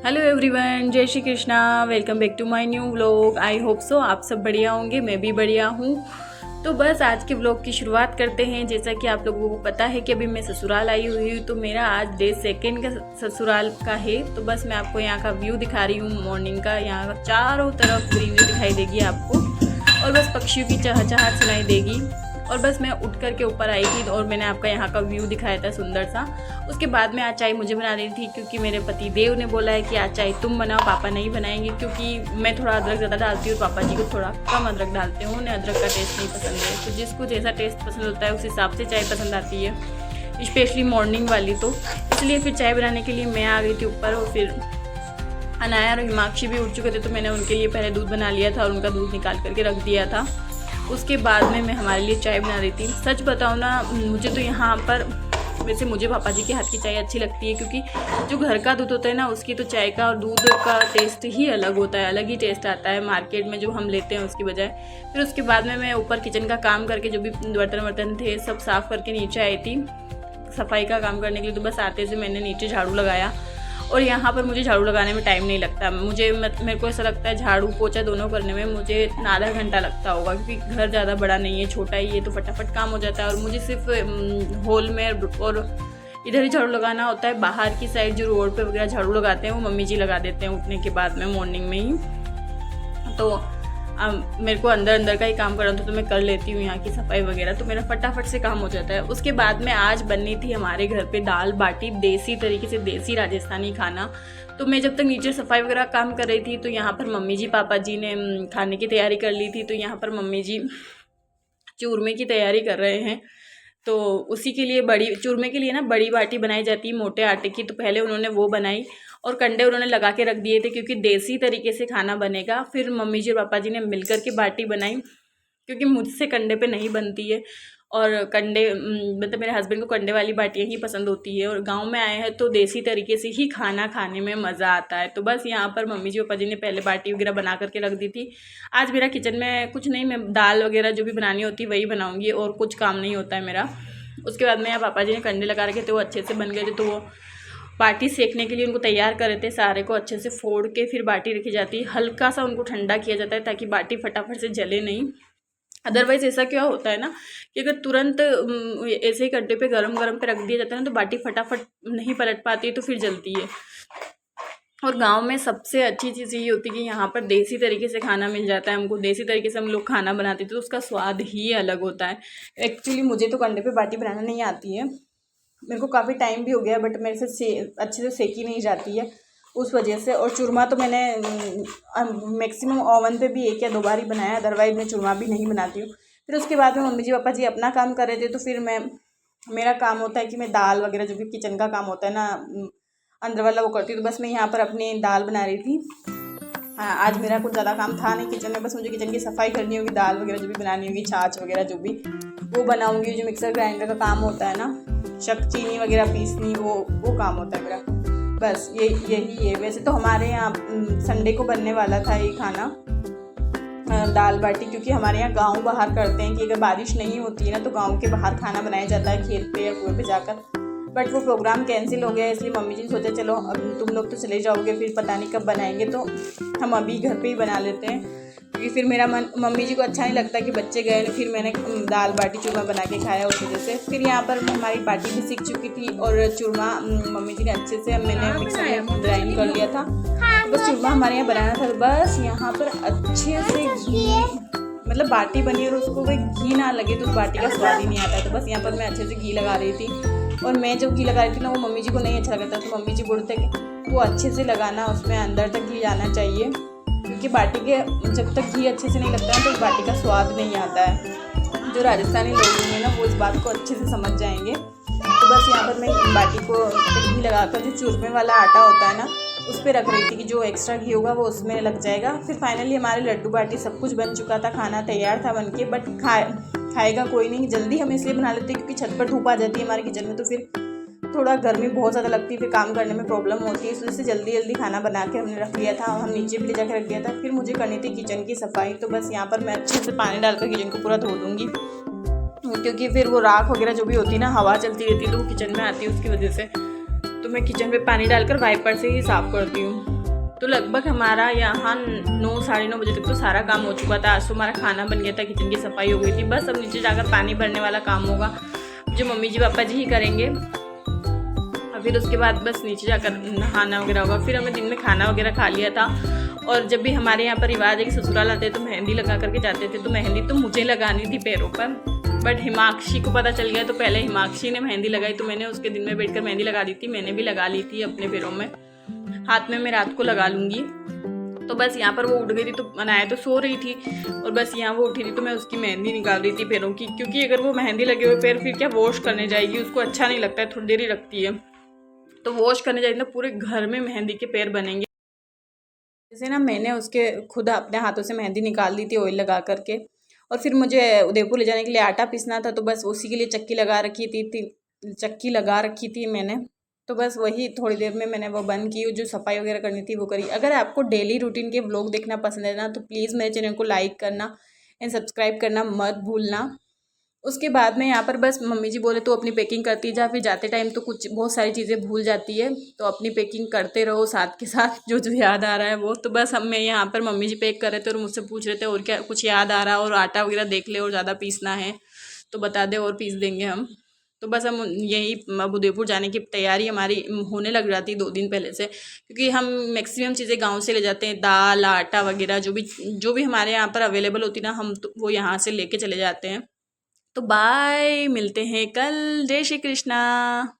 Hello everyone, जय Shri Krishna. Welcome back to my new vlog. I hope so आप सब बढ़िया होंगे, मैं भी बढ़िया हूँ। तो बस आज के व्लॉग की शुरुआत करते हैं। जैसा कि आप लोगों को पता है कि अभी मैं ससुराल आई हुई हूँ, तो मेरा आज डे सेकेंड का ससुराल का है। तो बस मैं आपको यहाँ का व्यू दिखा रही हूँ मॉर्निंग का। यहाँ चारों तरफ ग्रीनरी दिखाई देगी आपको, और बस पक्षियों की चहचहाट सुनाई देगी। और बस मैं उठ कर के ऊपर आई थी और मैंने आपका यहाँ का व्यू दिखाया था सुंदर सा। उसके बाद में आज चाय मुझे बना रही थी, क्योंकि मेरे पति देव ने बोला है कि आज चाय तुम बनाओ, पापा नहीं बनाएंगे, क्योंकि मैं थोड़ा अदरक ज़्यादा डालती हूँ और पापा जी को थोड़ा कम अदरक डालते हैं। उन्हें अदरक का टेस्ट नहीं पसंद है, तो जिसको जैसा टेस्ट पसंद होता है उस हिसाब से चाय पसंद आती है, स्पेशली मॉर्निंग वाली। तो इसलिए फिर चाय बनाने के लिए मैं आ गई थी ऊपर। और फिर अनाया और हिमाक्षी भी उठ चुके थे, तो मैंने उनके लिए पहले दूध बना लिया था और उनका दूध निकाल करके रख दिया था। उसके बाद में मैं हमारे लिए चाय बना रही थी। सच बताऊँ ना, मुझे तो यहाँ पर वैसे मुझे पापा जी के हाथ की चाय अच्छी लगती है, क्योंकि जो घर का दूध होता है ना, उसकी तो चाय का और दूध का टेस्ट ही अलग होता है, अलग ही टेस्ट आता है मार्केट में जो हम लेते हैं उसकी बजाय। फिर उसके बाद में मैं ऊपर किचन का काम करके जो भी बर्तन थे सब साफ़ करके नीचे आई थी सफाई का काम करने के लिए। तो बस आते से मैंने नीचे झाड़ू लगाया, और यहाँ पर मुझे झाड़ू लगाने में टाइम नहीं लगता। मेरे को ऐसा लगता है झाड़ू पोछा दोनों करने में मुझे आधा घंटा लगता होगा, क्योंकि घर ज़्यादा बड़ा नहीं है, छोटा ही है, तो फटाफट काम हो जाता है। और मुझे सिर्फ हॉल में और इधर ही झाड़ू लगाना होता है। बाहर की साइड जो रोड पे वगैरह झाड़ू लगाते हैं वो मम्मी जी लगा देते हैं उठने के बाद में, मॉर्निंग में ही। तो मेरे को अंदर का ही काम करना था, तो मैं कर लेती हूँ यहाँ की सफाई वगैरह, तो मेरा फटाफट से काम हो जाता है। उसके बाद में आज बननी थी हमारे घर पे दाल बाटी, देसी तरीके से, देसी राजस्थानी खाना। तो मैं जब तक नीचे सफाई वगैरह काम कर रही थी, तो यहाँ पर मम्मी जी पापा जी ने खाने की तैयारी कर ली थी। तो यहाँ पर मम्मी जी चूरमे की तैयारी कर रहे हैं। तो उसी के लिए चूरमे के लिए ना बड़ी बाटी बनाई जाती है मोटे आटे की। तो पहले उन्होंने वो बनाई और कंडे उन्होंने लगा के रख दिए थे, क्योंकि देसी तरीके से खाना बनेगा। फिर मम्मी जी और पापा जी ने मिलकर के बाटी बनाई, क्योंकि मुझसे कंडे पे नहीं बनती है, और कंडे मतलब मेरे हस्बैंड को कंडे वाली बाटियाँ ही पसंद होती है। और गांव में आए हैं तो देसी तरीके से ही खाना खाने में मज़ा आता है। तो बस यहाँ पर मम्मी जी पापा जी ने पहले बाटी वगैरह बना करके रख दी थी। आज मेरा किचन में कुछ नहीं, मैं दाल वगैरह जो भी बनानी होती है वही बनाऊँगी, और कुछ काम नहीं होता है मेरा। उसके बाद में यहाँ पापा जी ने कंडे लगा रखे थे, वो अच्छे से बन गए थे। तो वो बाटी सेकने के लिए उनको तैयार कर रहे थे। सारे को अच्छे से फोड़ के फिर बाटी रखी जाती है, हल्का सा उनको ठंडा किया जाता है ताकि बाटी फटाफट से जले नहीं। अदरवाइज़ ऐसा क्या होता है ना कि अगर तुरंत ऐसे ही कड्डे पे गरम पे रख दिया जाता है ना, तो बाटी फटाफट नहीं पलट पाती है, तो फिर जलती है। और गांव में सबसे अच्छी चीज़ ये होती है कि यहाँ पर देसी तरीके से खाना मिल जाता है हमको। देसी तरीके से हम लोग खाना बनाते थे, तो उसका स्वाद ही अलग होता है। एक्चुअली मुझे तो कंडे पे बाटी बनाना नहीं आती है, मेरे को काफ़ी टाइम भी हो गया, बट मेरे से अच्छे से सेकी नहीं जाती है उस वजह से। और चूरमा तो मैंने मैक्सिमम ओवन पे भी 1 या 2 बार ही बनाया, अदरवाइज़ मैं चूरमा भी नहीं बनाती हूँ। फिर उसके बाद में मम्मी जी पापा जी अपना काम कर रहे थे, तो फिर मेरा काम होता है कि मैं दाल वगैरह जो भी किचन का काम होता है ना अंदर वाला, वो करती हूँ। तो बस मैं यहाँ पर अपनी दाल बना रही थी। हाँ, आज मेरा कुछ ज़्यादा काम था नहीं किचन में, बस मुझे किचन की सफाई करनी होगी, दाल वगैरह जो भी बनानी होगी, छाछ वगैरह जो भी वो बनाऊँगी। जो मिक्सर ग्राइंडर का काम होता है ना, चीनी वगैरह पीसनी, वो काम होता है मेरा। बस यही है। वैसे तो हमारे यहाँ संडे को बनने वाला था ये खाना, दाल बाटी, क्योंकि हमारे यहाँ गांव बाहर करते हैं कि अगर बारिश नहीं होती है ना, तो गांव के बाहर खाना बनाया जाता है खेत पे या कुएं पे जाकर। बट वो प्रोग्राम कैंसिल हो गया, इसलिए मम्मी जी ने सोचा चलो अब तुम लोग तो चले जाओगे, फिर पता नहीं कब बनाएंगे, तो हम अभी घर पे ही बना लेते हैं। क्योंकि फिर मम्मी जी को अच्छा नहीं लगता कि बच्चे गए, फिर मैंने दाल बाटी चूरमा बना के खाया उस वजह से। फिर यहाँ पर हमारी बाटी भी सीख चुकी थी, और चूरमा मम्मी जी ने अच्छे से, मैंने मिक्सर में ग्राइंड कर लिया था। तो बस चूरमा हमारे यहाँ बनाना था। बस यहाँ पर अच्छे से घी, मतलब बाटी बनी और उसको कोई घी ना लगे तो उस बाटी का स्वाद ही नहीं आता। तो बस यहाँ पर मैं अच्छे से घी लगा रही थी, और मैं जब घी लगा रही थी ना, वो मम्मी जी को नहीं अच्छा लगता, तो मम्मी जी बोलते कि वो अच्छे से लगाना, उसमें अंदर तक घी जाना चाहिए, क्योंकि बाटी के जब तक घी अच्छे से नहीं लगता है तो बाटी का स्वाद नहीं आता है। जो राजस्थानी लोग होंगे ना, वो इस बात को अच्छे से समझ जाएंगे। तो बस यहाँ पर मैं बाटी को घी लगाकर, जो चूरमे वाला आटा होता है ना, उस पर रख रही थी कि जो एक्स्ट्रा घी होगा वो उसमें लग जाएगा। फिर फाइनली हमारे लड्डू बाटी सब कुछ बन चुका था, खाना तैयार था बनके, बट खाएगा कोई नहीं। जल्दी हम इसलिए बना लेते हैं क्योंकि छत पर धूप आ जाती है हमारे किचन में, तो फिर थोड़ा गर्मी बहुत ज़्यादा लगती है, फिर काम करने में प्रॉब्लम होती है। इस वजह से जल्दी खाना बना के हमने रख लिया था, हम नीचे भी ले जाकर रख दिया था। फिर मुझे करनी थी किचन की सफाई, तो बस यहाँ पर मैं अच्छे से पानी डालकर किचन को पूरा धो दूँगी, क्योंकि फिर वो राख वगैरह जो भी होती है ना, हवा चलती रहती है तो वो किचन में आती है, उसकी वजह से। तो मैं किचन में पानी डालकर वाइपर से ही साफ़ करती हूँ। तो लगभग हमारा यहाँ 9 साढ़े 9 बजे तक तो सारा काम हो चुका था। आज तो हमारा खाना बन गया था, किचन की सफाई हो गई थी। बस अब नीचे जाकर पानी भरने वाला काम होगा जो मम्मी जी पापा जी ही करेंगे। और फिर उसके बाद बस नीचे जाकर नहाना वगैरह होगा। फिर हमने दिन में खाना वगैरह खा लिया था। और जब भी हमारे यहाँ पर रिवाज है कि ससुराल आते तो मेहंदी लगा करके जाते थे, तो मेहंदी तो मुझे लगानी थी पैरों पर, बट हिमाक्षी को पता चल गया तो पहले हिमाक्षी ने मेहंदी लगाई, तो मैंने उसके दिन में बैठकर मेहंदी लगा दी थी। मैंने भी लगा ली थी अपने पैरों में, हाथ में मैं रात को लगा लूँगी। तो बस यहाँ पर वो उठ गई थी, तो बनाया तो सो रही थी और बस यहाँ वो उठी थी तो मैं उसकी मेहंदी निकाल रही थी पैरों की, क्योंकि अगर वो मेहंदी लगे हुए पैर फिर क्या वॉश करने जाएगी, उसको अच्छा नहीं लगता है, थोड़ी देर ही रखती है। तो वॉश करने जाएगी ना पूरे घर में मेहंदी के पैर बनेंगे। जैसे ना मैंने उसके खुद अपने हाथों से मेहंदी निकाल ली थी ऑयल लगा करके। और फिर मुझे उदयपुर ले जाने के लिए आटा पीसना था, तो बस उसी के लिए चक्की लगा रखी थी मैंने। तो बस वही थोड़ी देर में मैंने वो बंद की, जो सफाई वगैरह करनी थी वो करी। अगर आपको डेली रूटीन के व्लॉग देखना पसंद है ना, तो प्लीज़ मेरे चैनल को लाइक करना एंड सब्सक्राइब करना मत भूलना। उसके बाद में यहाँ पर बस मम्मी जी बोले तो अपनी पैकिंग करती जा, फिर जाते टाइम तो बहुत सारी चीज़ें भूल जाती है, तो अपनी पैकिंग करते रहो साथ के साथ, जो जो याद आ रहा है वो। तो बस मैं यहाँ पर मम्मी जी पैक कर रहे थे और मुझसे पूछ रहे थे और क्या कुछ याद आ रहा है, और आटा वगैरह देख ले और ज़्यादा पीसना है तो बता दे और पीस देंगे हम। तो बस हम यही अब उदयपुर जाने की तैयारी हमारी होने लग जाती 2 दिन पहले से, क्योंकि हम मैक्सिमम चीज़ें गांव से ले जाते हैं, दाल आटा वगैरह जो भी हमारे यहाँ पर अवेलेबल होती ना, हम तो वो यहाँ से लेके चले जाते हैं। तो बाय, मिलते हैं कल। जय श्री कृष्णा।